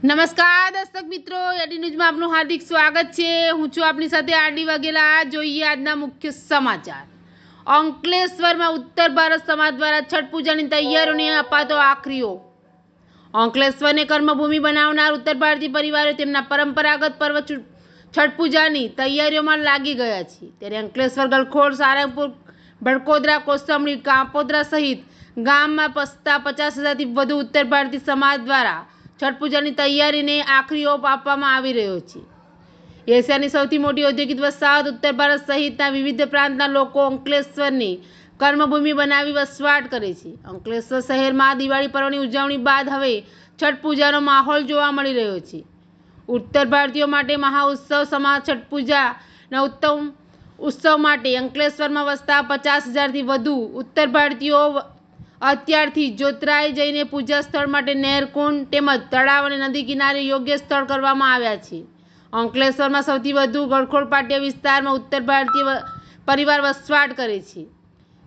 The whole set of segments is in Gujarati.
નમસ્કાર દર્શક મિત્રો, એડી ન્યૂઝમાં આપનું હાર્દિક સ્વાગત છે। હું છું આપની સાથે આરડી વાઘેલા। જોઈએ આજના મુખ્ય સમાચાર। અંકલેશ્વરમાં ઉત્તર ભારત સમાજ દ્વારા છઠ પૂજાની તૈયારીઓને અપાતો આખરી ઓપ। અંકલેશ્વરને કર્મભૂમિ બનાવનાર ઉત્તર ભારતીય પરિવારો તેમના પરંપરાગત પર્વ છઠ પૂજાની તૈયારીઓમાં લાગી ગયા છે। ત્યારે અંકલેશ્વર, ગલખોડ, સારંગપુર, ભડકોદરા, કોસંબડી, કાપોદ્રા સહિત ગામમાં 50,000થી વધુ ઉત્તર ભારતીય સમાજ દ્વારા છઠ પૂજાની તૈયારીને આખરી ઓપ આપવામાં આવી રહ્યો છે। એશિયાની સૌથી મોટી ઔદ્યોગિક વસાહત ઉત્તર ભારત સહિતના વિવિધ પ્રાંતના લોકો અંકલેશ્વરની કર્મભૂમિ બનાવી વસવાટ કરે છે। અંકલેશ્વર શહેરમાં દિવાળી પર્વની ઉજવણી બાદ હવે છઠ પૂજાનો માહોલ જોવા મળી રહ્યો છે। ઉત્તર ભારતીયો માટે મહાઉત્સવ સમા છઠ પૂજાના ઉત્તમ ઉત્સવ માટે અંકલેશ્વરમાં વસતા 50,000થી વધુ ઉત્તર ભારતીયો અત્યારથી જોતરાઈ જઈને પૂજા સ્થળ માટે નહેર, કુંડ તેમજ તળાવ અને નદી કિનારે યોગ્ય સ્થળ કરવામાં આવ્યા છે। અંકલેશ્વરમાં સૌથી વધુ ગલખોડ પાટિયા વિસ્તારમાં ઉત્તર ભારતીય પરિવાર વસવાટ કરે છે,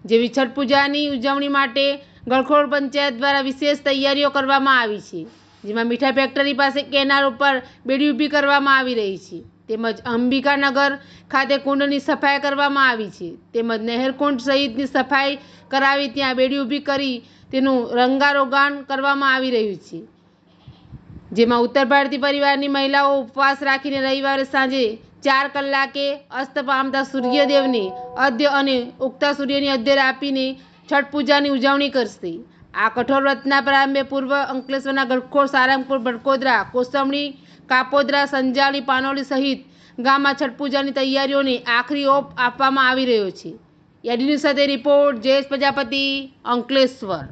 જેવી છઠ પૂજાની ઉજવણી માટે ગલખોડ પંચાયત દ્વારા વિશેષ તૈયારીઓ કરવામાં આવી છે, જેમાં મીઠાઈ ફેક્ટરી પાસે કેનાલ ઉપર બેડી ઊભી કરવામાં આવી રહી છે, તેમજ અંબિકાનગર ખાતે કુંડની સફાઈ કરવામાં આવી છે, તેમજ નહેર, કુંડ સહિતની સફાઈ કરાવી ત્યાં બેડી ઊભી કરી તેનું રંગારોગાન કરવામાં આવી રહ્યું છે, જેમાં ઉત્તર ભારતીય પરિવારની મહિલાઓ ઉપવાસ રાખીને રવિવારે સાંજે 4 કલાકે અસ્ત પામતા સૂર્યદેવને અર્ઘ્ય અને ઉગતા સૂર્યની અર્ઘ્ય આપીને છઠ પૂજાની ઉજવણી કરશે। આ કઠોર વ્રતના પ્રારંભે પૂર્વ અંકલેશ્વરના ગલખોડ, સારંગપુર, ભડકોદરા, કોસંબડી, કાપોદ્રા, સંજાલી, પાનોલી સહિત ગામમાં છઠ પૂજાની તૈયારીઓને આખરી ઓપ આપવામાં આવી રહ્યો છે। એડી સાથે રિપોર્ટ જયેશ પ્રજાપતિ, અંકલેશ્વર।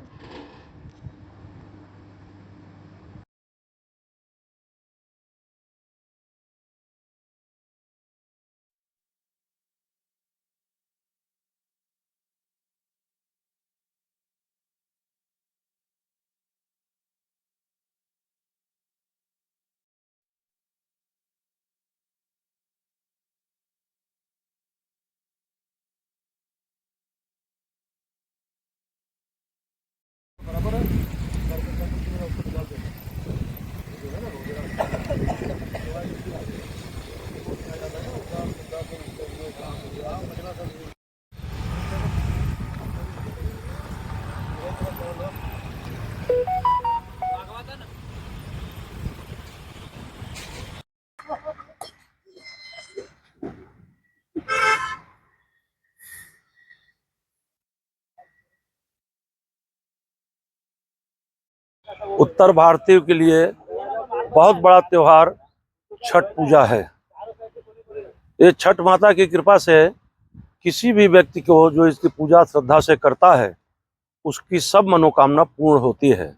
उत्तर भारतीयों के लिए बहुत बड़ा त्यौहार छठ पूजा है। ये छठ माता की कृपा से किसी भी व्यक्ति को जो इसकी पूजा श्रद्धा से करता है उसकी सब मनोकामना पूर्ण होती है।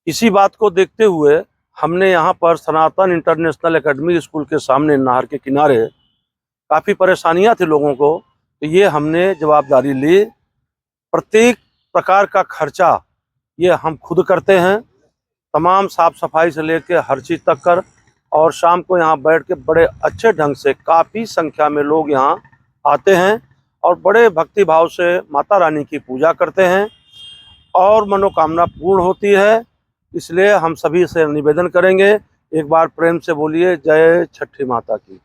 इसी बात को देखते हुए हमने यहाँ पर सनातन इंटरनेशनल एकेडमी स्कूल के सामने नहर के किनारे काफ़ी परेशानियाँ थी लोगों को, तो ये हमने जवाबदारी ली। प्रत्येक प्रकार का खर्चा ये हम खुद करते हैं, तमाम साफ सफाई से लेके हर चीज़ तक कर, और शाम को यहाँ बैठ के बड़े अच्छे ढंग से काफ़ी संख्या में लोग यहाँ आते हैं और बड़े भक्ति भाव से माता रानी की पूजा करते हैं और मनोकामना पूर्ण होती है। इसलिए हम सभी से निवेदन करेंगे, एक बार प्रेम से बोलिए जय छठी माता की।